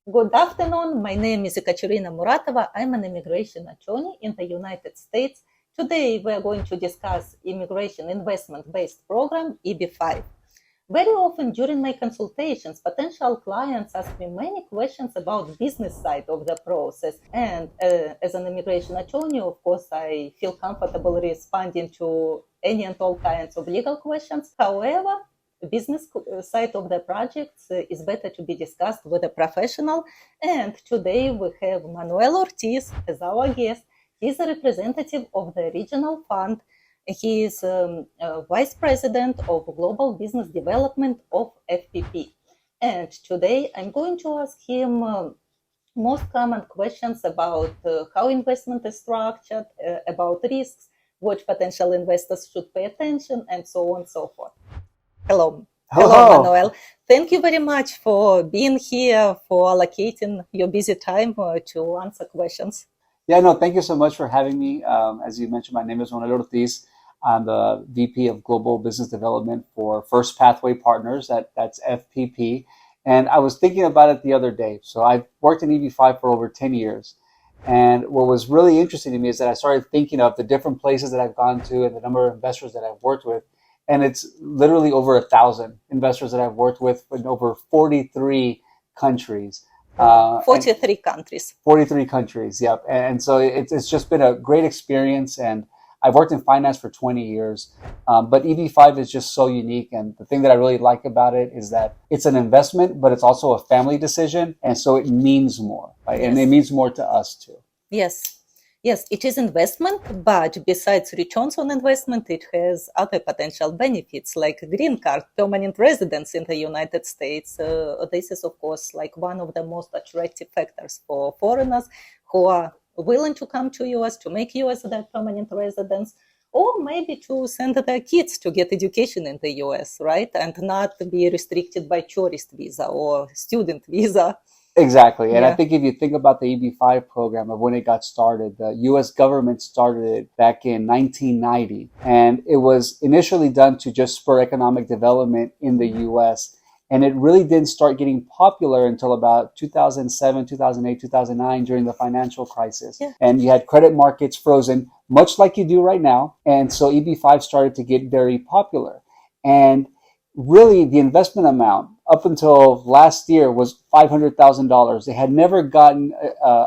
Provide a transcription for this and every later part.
Good afternoon. My name is Ekaterina Muratova. I'm an immigration attorney in the United States. Today, we are going to discuss immigration investment-based program, EB5. Very often during my consultations, potential clients ask me many questions about business side of the process. And as an immigration attorney, of course, I feel comfortable responding to any and all kinds of legal questions. However, business side of the projects is better to be discussed with a professional. And today we have Manuel Ortiz as our guest. He's a representative of the regional fund. He is Vice President of Global Business Development of FPP. And today I'm going to ask him most common questions about how investment is structured, about risks, what potential investors should pay attention, and so on and so forth. Hello. Hello, Manuel. Thank you very much for being here, for allocating your busy time to answer questions. Yeah, no, thank you so much for having me. As you mentioned, my name is Manuel Ortiz. I'm the VP of Global Business Development for First Pathway Partners, that's FPP. And I was thinking about it the other day. So I've worked in EB5 for over 10 years. And what was really interesting to me is that I started thinking of the different places that I've gone to and the number of investors that I've worked with. And it's literally over 1,000 investors that I've worked with in over 43 countries. 43 countries. 43 countries, yep. And so it's just been a great experience. And I've worked in finance for 20 years. But EB5 is just so unique. And the thing that I really like about it is that it's an investment, but it's also a family decision. And so it means more, right? Yes. And it means more to us too. Yes, it is investment, but besides returns on investment, it has other potential benefits like green card, permanent residence in the United States. This is, of course, like one of the most attractive factors for foreigners who are willing to come to US, to make US their permanent residence, or maybe to send their kids to get education in the US, right? And not be restricted by tourist visa or student visa. Exactly. And I think if you think about the EB5 program of when it got started, the U.S. government started it back in 1990. And it was initially done to just spur economic development in the U.S. And it really didn't start getting popular until about 2007, 2008, 2009 during the financial crisis. Yeah. And you had credit markets frozen, much like you do right now. And so EB5 started to get very popular. And really, the investment amount up until last year was $500,000. They had never gotten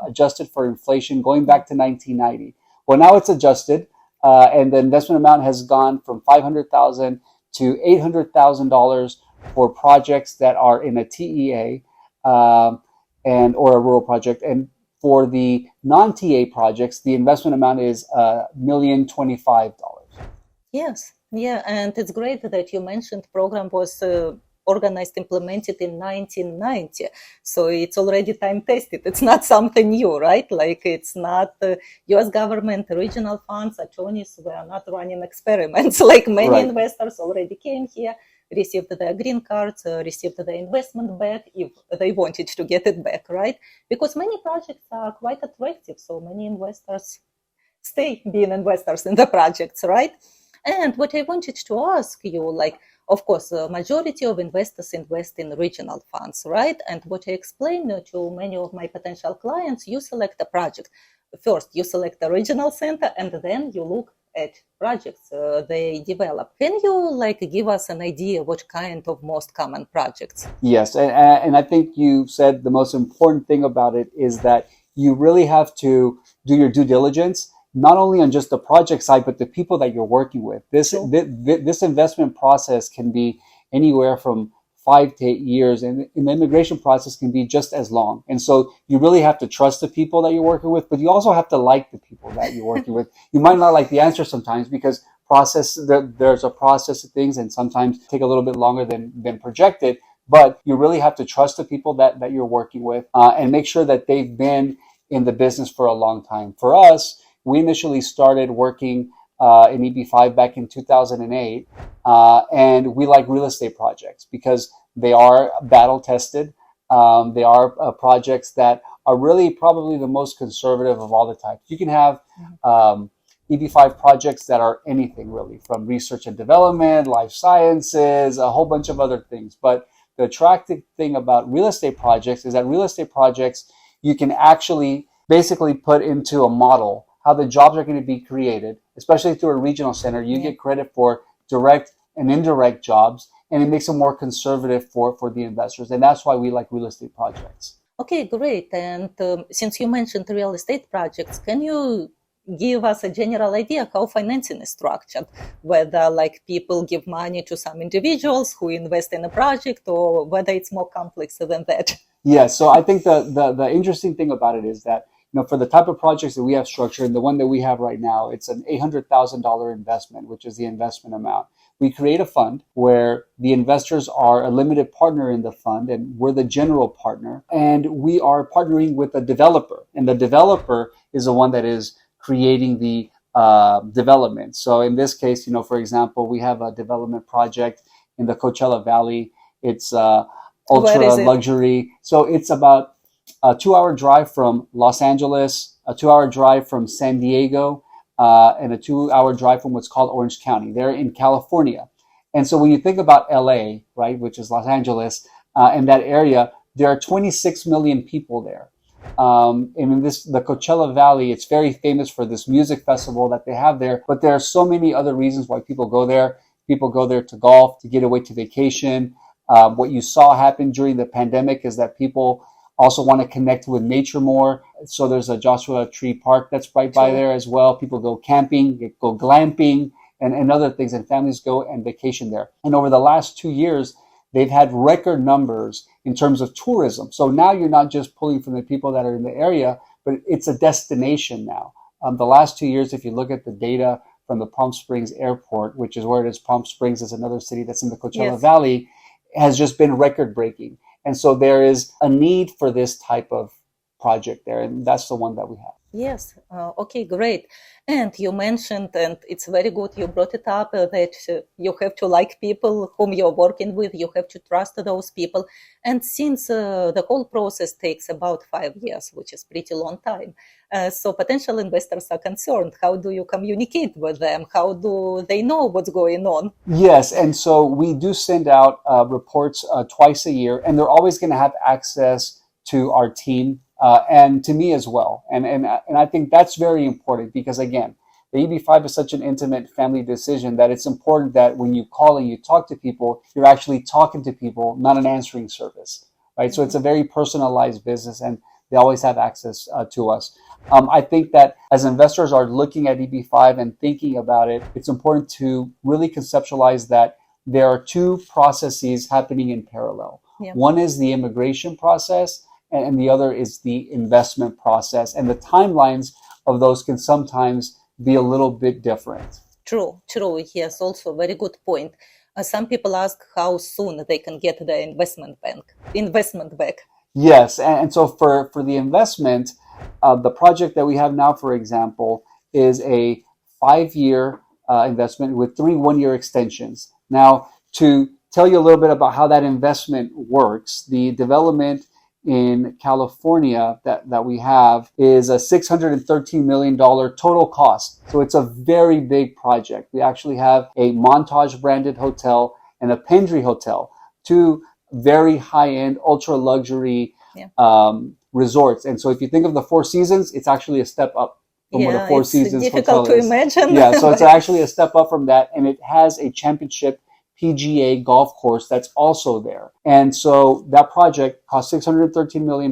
adjusted for inflation going back to 1990. Well, now it's adjusted, and the investment amount has gone from $500,000 to $800,000 for projects that are in a TEA or a rural project. And for the non-TA projects, the investment amount is $1,025,000. Yes. Yeah, and it's great that you mentioned program was organized, implemented in 1990. So it's already time tested. It's not something new, right? Like it's not US government, regional funds, attorneys were not running experiments. Like many investors already came here, received their green cards, received their investment back if they wanted to get it back, right? Because many projects are quite attractive. So many investors stay being investors in the projects, right? And what I wanted to ask you, like, of course, the majority of investors invest in regional funds, right? And what I explain to many of my potential clients, you select a project. First, you select a regional center, and then you look at projects they develop. Can you give us an idea what kind of most common projects? Yes, and I think you said the most important thing about it is that you really have to do your due diligence, not only on just the project side, but the people that you're working with. This investment process can be anywhere from 5 to 8 years, and the immigration process can be just as long. And so you really have to trust the people that you're working with, but you also have to like the people that you're working with. You might not like the answer sometimes because there's a process of things, and sometimes take a little bit longer than projected. But you really have to trust the people that you're working with and make sure that they've been in the business for a long time. For us, we initially started working in EB5 back in 2008, and we like real estate projects because they are battle tested. They are projects that are really probably the most conservative of all the types. You can have EB5 projects that are anything really, from research and development, life sciences, a whole bunch of other things. But the attractive thing about real estate projects is that real estate projects, you can actually basically put into a model how the jobs are going to be created, especially through a regional center. You get credit for direct and indirect jobs, and it makes them more conservative for the investors. And that's why we like real estate projects. Okay, great. And since you mentioned real estate projects, can you give us a general idea how financing is structured? Whether like people give money to some individuals who invest in a project, or whether it's more complex than that? Yeah, so I think the interesting thing about it is that, for the type of projects that we have structured, and the one that we have right now, it's an $800,000 investment, which is the investment amount. We create a fund where the investors are a limited partner in the fund, and we're the general partner. And we are partnering with a developer, and the developer is the one that is creating the development. So in this case, for example, we have a development project in the Coachella Valley. It's ultra luxury. So it's about a 2-hour drive from Los Angeles, a 2-hour drive from San Diego, and a 2-hour drive from what's called Orange County. They're in California. And so when you think about LA, right, which is Los Angeles, in that area, there are 26 million people there. And in the Coachella Valley, it's very famous for this music festival that they have there. But there are so many other reasons why people go there. People go there to golf, to get away to vacation. What you saw happen during the pandemic is that people also want to connect with nature more. So there's a Joshua Tree Park that's right by there as well. People go camping, go glamping, and other things, and families go and vacation there. And over the last 2 years, they've had record numbers in terms of tourism. So now you're not just pulling from the people that are in the area, but it's a destination now. The last 2 years, if you look at the data from the Palm Springs Airport, which is where it is, Palm Springs is another city that's in the Coachella Valley, has just been record breaking. And so there is a need for this type of project there, and that's the one that we have. Yes. Okay, great. And you mentioned, and it's very good you brought it up, that you have to like people whom you're working with. You have to trust those people. And since the whole process takes about 5 years, which is pretty long time, so potential investors are concerned. How do you communicate with them? How do they know what's going on? Yes, and so we do send out reports twice a year, and they're always going to have access to our team. And to me as well. And I think that's very important because, again, the EB5 is such an intimate family decision that it's important that when you call and you talk to people, you're actually talking to people, not an answering service, right? So it's a very personalized business, and they always have access to us. I think that as investors are looking at EB5 and thinking about it, it's important to really conceptualize that there are two processes happening in parallel. Yeah. One is the immigration process, and the other is the investment process. And the timelines of those can sometimes be a little bit different. True. Yes, also very good point. Some people ask how soon they can get the investment back. Yes, and so for the investment, the project that we have now, for example, is a 5-year investment with 3 one-year extensions. Now, to tell you a little bit about how that investment works, the development in California that we have is a $613 million total cost. So it's a very big project. We actually have a Montage branded hotel and a Pendry hotel, 2 very high-end, ultra-luxury resorts. And so if you think of the Four Seasons, it's actually a step up from what a Four Seasons hotel is. Difficult to imagine. Yeah, so it's actually a step up from that, and it has a championship PGA golf course that's also there. And so that project cost $613 million.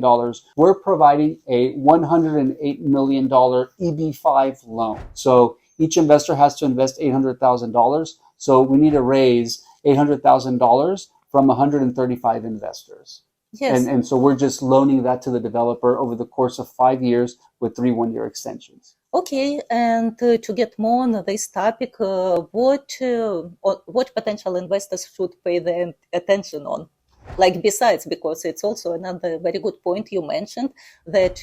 We're providing a $108 million EB5 loan. So each investor has to invest $800,000. So we need to raise $800,000 from 135 investors. Yes. And so we're just loaning that to the developer over the course of 5 years with 3 one-year extensions. Okay, and to get more on this topic, what potential investors should pay their attention on? Like besides, because it's also another very good point you mentioned, that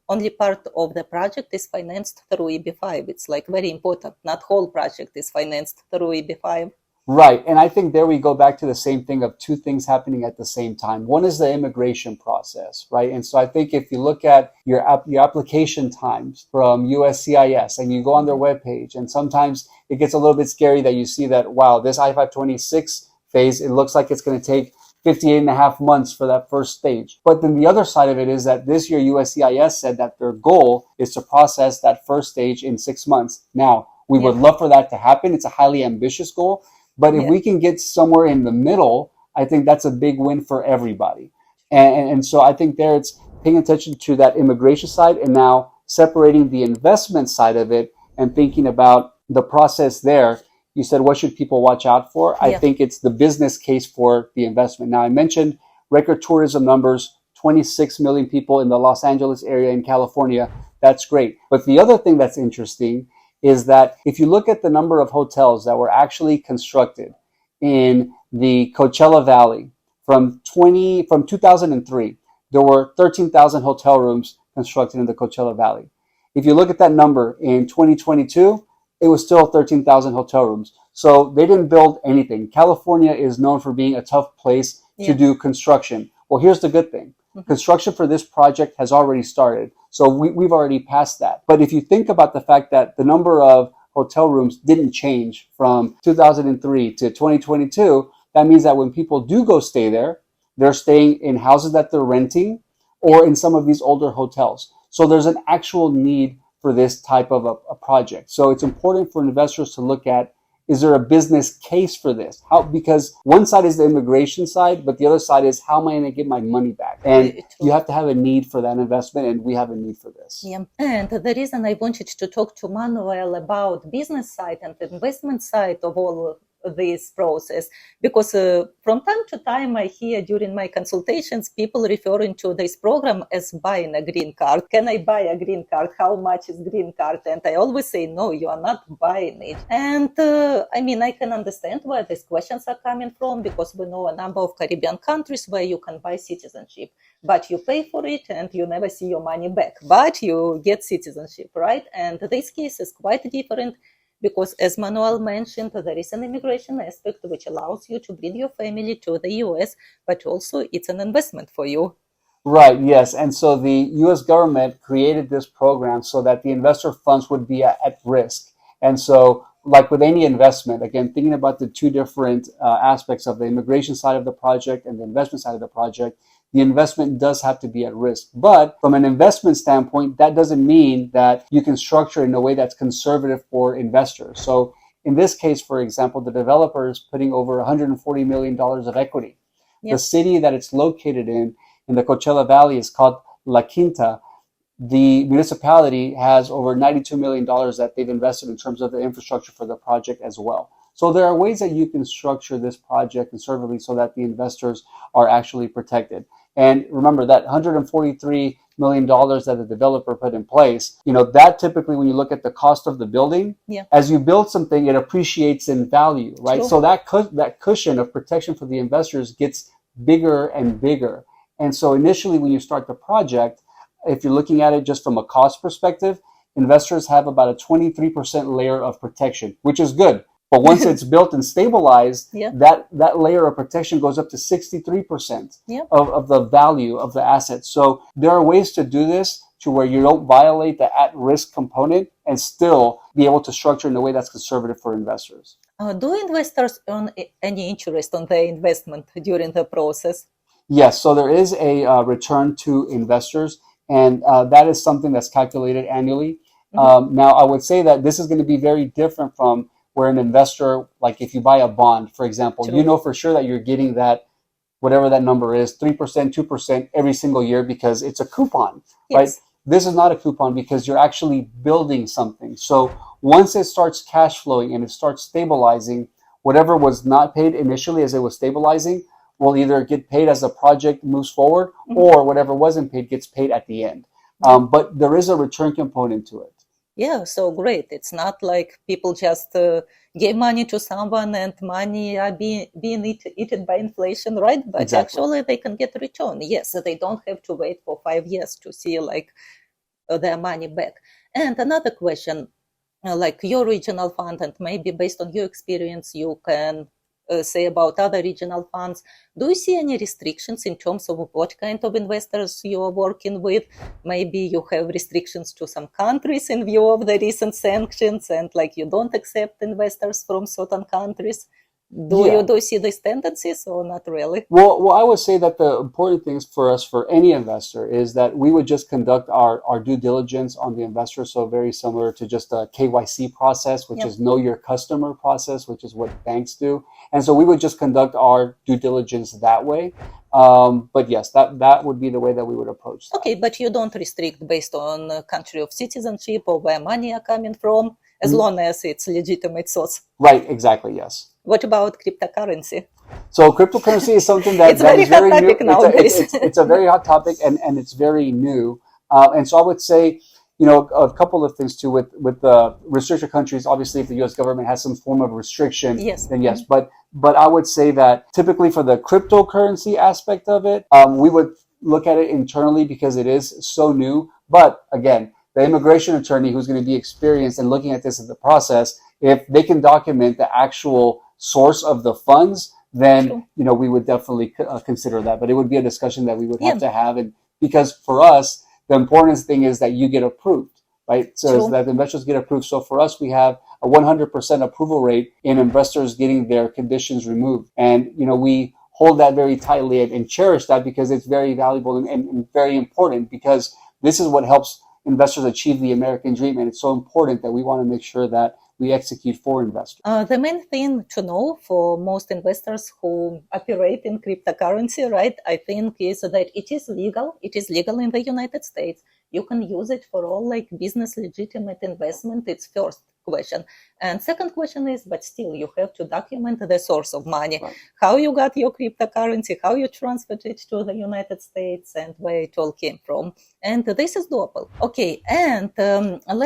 only part of the project is financed through EB5. It's like very important. Not whole project is financed through EB5. Right. And I think there we go back to the same thing of 2 things happening at the same time. One is the immigration process, right? And so I think if you look at your application times from USCIS and you go on their webpage, and sometimes it gets a little bit scary that you see that, wow, this I-526 phase, it looks like it's going to take 58 and a half months for that first stage. But then the other side of it is that this year USCIS said that their goal is to process that first stage in 6 months. Now, we would love for that to happen. It's a highly ambitious goal. But if we can get somewhere in the middle, I think that's a big win for everybody. And so I think there it's paying attention to that immigration side and now separating the investment side of it and thinking about the process there. You said, what should people watch out for? I think it's the business case for the investment. Now, I mentioned record tourism numbers, 26 million people in the Los Angeles area in California. That's great. But the other thing that's interesting is that if you look at the number of hotels that were actually constructed in the Coachella Valley from 2003, there were 13,000 hotel rooms constructed in the Coachella Valley. If you look at that number in 2022, it was still 13,000 hotel rooms. So they didn't build anything. California is known for being a tough place to do construction. Well, here's the good thing. Construction for this project has already started. So we've already passed that. But if you think about the fact that the number of hotel rooms didn't change from 2003 to 2022, that means that when people do go stay there, they're staying in houses that they're renting or in some of these older hotels. So there's an actual need for this type of a project. So it's important for investors to look at, is there a business case for this? Because one side is the immigration side, but the other side is how am I going to get my money back? And you have to have a need for that investment, and we have a need for this. Yeah. And the reason I wanted to talk to Manuel about business side and investment side of all this process, because from time to time I hear during my consultations people referring to this program as buying a green card. Can I buy a green card? How much is green card? And I always say, no, you are not buying it. And I can understand where these questions are coming from, because we know a number of Caribbean countries where you can buy citizenship, but you pay for it and you never see your money back, but you get citizenship, right? And this case is quite different, because as Manuel mentioned, there is an immigration aspect which allows you to bring your family to the US, but also it's an investment for you. Right, yes. And so the US government created this program so that the investor funds would be at risk. And so, like with any investment, again, thinking about the two different aspects of the immigration side of the project and the investment side of the project, the investment does have to be at risk. But from an investment standpoint, that doesn't mean that you can structure it in a way that's conservative for investors. So in this case, for example, the developer is putting over $140 million of equity. Yep. The city that it's located in the Coachella Valley, is called La Quinta. The municipality has over $92 million that they've invested in terms of the infrastructure for the project as well. So there are ways that you can structure this project conservatively so that the investors are actually protected. And remember that $143 million that the developer put in place, that typically when you look at the cost of the building, as you build something, it appreciates in value, right? True. So that cushion of protection for the investors gets bigger and bigger. And so initially when you start the project, if you're looking at it just from a cost perspective, investors have about a 23% layer of protection, which is good. But once it's built and stabilized, that layer of protection goes up to 63% of the value of the asset. So there are ways to do this to where you don't violate the at-risk component and still be able to structure in a way that's conservative for investors. Do investors earn any interest on their investment during the process? Yes, so there is a return to investors, and that is something that's calculated annually. Mm-hmm. Now, I would say that this is going to be very different from where an investor, like if you buy a bond, for example, True. You know for sure that you're getting that, whatever that number is, 3%, 2% every single year because it's a coupon, right? This is not a coupon because you're actually building something. So once it starts cash flowing and it starts stabilizing, whatever was not paid initially as it was stabilizing will either get paid as the project moves forward or whatever wasn't paid gets paid at the end. But there is a return component to it. Yeah, so great. It's not like people just gave money to someone and money are being eaten by inflation, right? But actually they can get a return. Yes, they don't have to wait for 5 years to see their money back. And another question, like your regional fund, and maybe based on your experience, you can say about other regional funds. Do you see any restrictions in terms of what kind of investors you are working with? Maybe you have restrictions to some countries in view of the recent sanctions and you don't accept investors from certain countries. Do Yeah. you do see these tendencies or not really? Well, I would say that the important things for us, for any investor, is that we would just conduct our due diligence on the investor. So very similar to just a KYC process, which Yep. is know your customer process, which is what banks do. And so we would just conduct our due diligence that way. But yes, that would be the way that we would approach that. Okay, but you don't restrict based on country of citizenship or where money are coming from, as Mm. long as it's legitimate source. Right, exactly, yes. What about cryptocurrency? So cryptocurrency is something that, It's that very is hot very new. topic nowadays. It's a very hot topic, and it's very new. And so I would say, a couple of things too with the restricted countries. Obviously, if the U.S. government has some form of restriction, Yes. then yes. But I would say that typically for the cryptocurrency aspect of it, we would look at it internally because it is so new. But again, the immigration attorney who's going to be experienced and looking at this in the process, if they can document the actual source of the funds, then Sure. we would definitely consider that. But it would be a discussion that we would have Yeah. to have, and because for us, the important thing is that you get approved, right? So Sure. that the investors get approved. So for us, we have a 100% approval rate in investors getting their conditions removed, and we hold that very tightly and cherish that because it's very valuable and very important, because this is what helps investors achieve the American dream, and it's so important that we want to make sure that we execute for investors. The main thing to know for most investors who operate in cryptocurrency, right, I think is that it is legal. It is legal in the United States. You can use it for all like business legitimate investment. It's first question. And second question is, but still you have to document the source of money, Right. how you got your cryptocurrency, how you transferred it to the United States, and where it all came from. And this is doable. Okay, and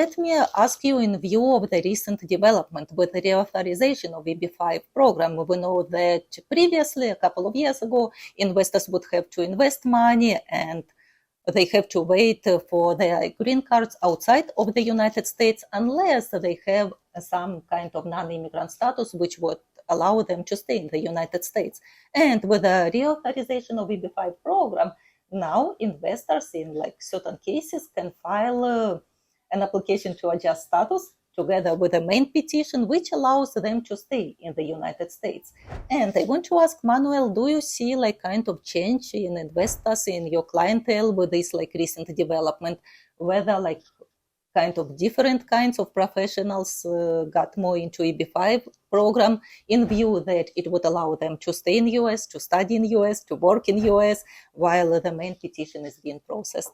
let me ask you, in view of the recent development with the reauthorization of EB5 program, we know that previously, a couple of years ago, investors would have to invest money and they have to wait for their green cards outside of the United States unless they have some kind of non-immigrant status, which would allow them to stay in the United States. And with the reauthorization of EB5 program, now investors in like certain cases can file an application to adjust status together with a main petition, which allows them to stay in the United States. And I want to ask Manuel, do you see like kind of change in investors in your clientele with this like recent development, whether like kind of different kinds of professionals got more into EB5 program in view that it would allow them to stay in US, to study in US, to work in US, while the main petition is being processed?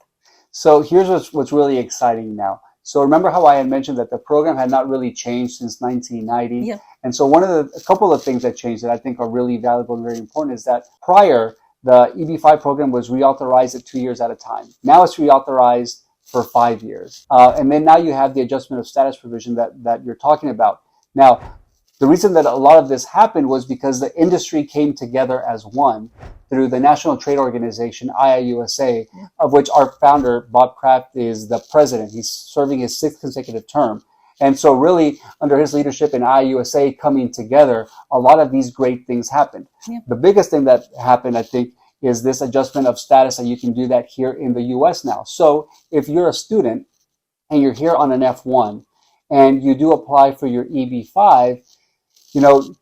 So here's what's really exciting now. So remember how I had mentioned that the program had not really changed since 1990? Yeah. And so a couple of things that changed that I think are really valuable and very important is that prior, the EB5 program was reauthorized at 2 years at a time. Now it's reauthorized for 5 years. And then now you have the adjustment of status provision that you're talking about. Now, the reason that a lot of this happened was because the industry came together as one through the National Trade Organization, IIUSA, of which our founder, Bob Kraft, is the president. He's serving his 6th consecutive term. And so really, under his leadership in IIUSA coming together, a lot of these great things happened. Yeah. The biggest thing that happened, I think, is this adjustment of status, and you can do that here in the US now. So if you're a student and you're here on an F1 and you do apply for your EB5,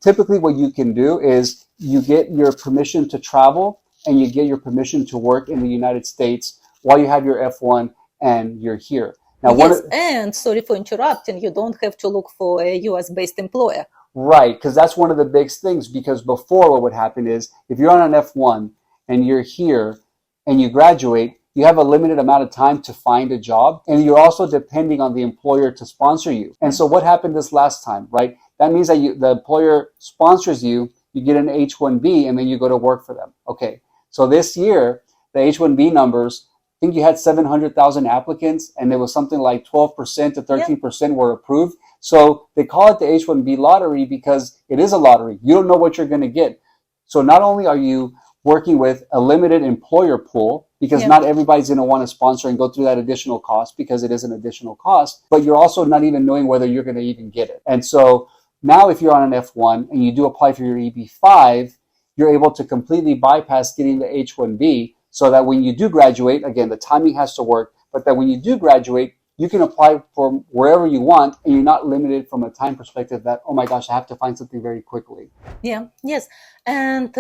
typically what you can do is you get your permission to travel and you get your permission to work in the United States while you have your F1 and you're here. Now, yes, and sorry for interrupting, you don't have to look for a US-based employer. Right, because that's one of the big things, because before what would happen is if you're on an F1 and you're here and you graduate, you have a limited amount of time to find a job, and you're also depending on the employer to sponsor you. And so what happened this last time, right? That means that the employer sponsors you, you get an H-1B, and then you go to work for them. Okay, so this year, the H-1B numbers, I think you had 700,000 applicants, and there was something like 12% to 13% were approved. So they call it the H-1B lottery because it is a lottery. You don't know what you're going to get. So not only are you working with a limited employer pool, because not everybody's going to want to sponsor and go through that additional cost, because it is an additional cost, but you're also not even knowing whether you're going to even get it. And so now if you're on an F1 and you do apply for your EB5, you're able to completely bypass getting the H-1B, so that when you do graduate, again, the timing has to work, but that when you do graduate, you can apply from wherever you want, and you're not limited from a time perspective that, oh my gosh, I have to find something very quickly. Yeah, yes. And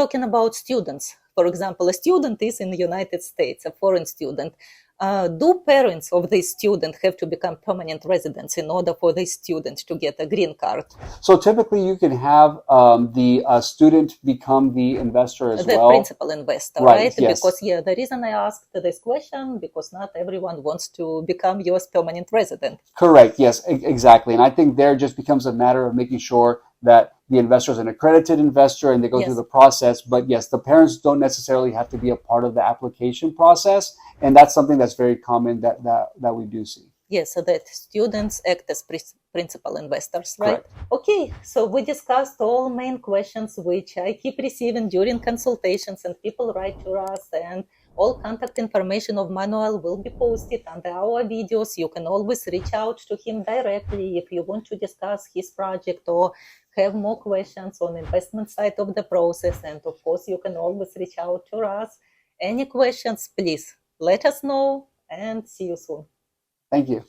talking about students, for example, a student is in the United States, a foreign student. Do parents of this student have to become permanent residents in order for this student to get a green card? So typically you can have the student become the investor as The well. principal investor, Right, right? yes. Because, the reason I asked this question, because not everyone wants to become US permanent resident. Correct, yes, exactly. And I think there just becomes a matter of making sure that the investor is an accredited investor and they go Yes. through the process. But yes, the parents don't necessarily have to be a part of the application process. And that's something that's very common that we do see. Yes, so that students act as principal investors, right? Correct. Okay, so we discussed all main questions which I keep receiving during consultations, and people write to us, and all contact information of Manuel will be posted under our videos. You can always reach out to him directly if you want to discuss his project or have more questions on investment side of the process. And of course, you can always reach out to us. Any questions, please let us know, and see you soon. Thank you.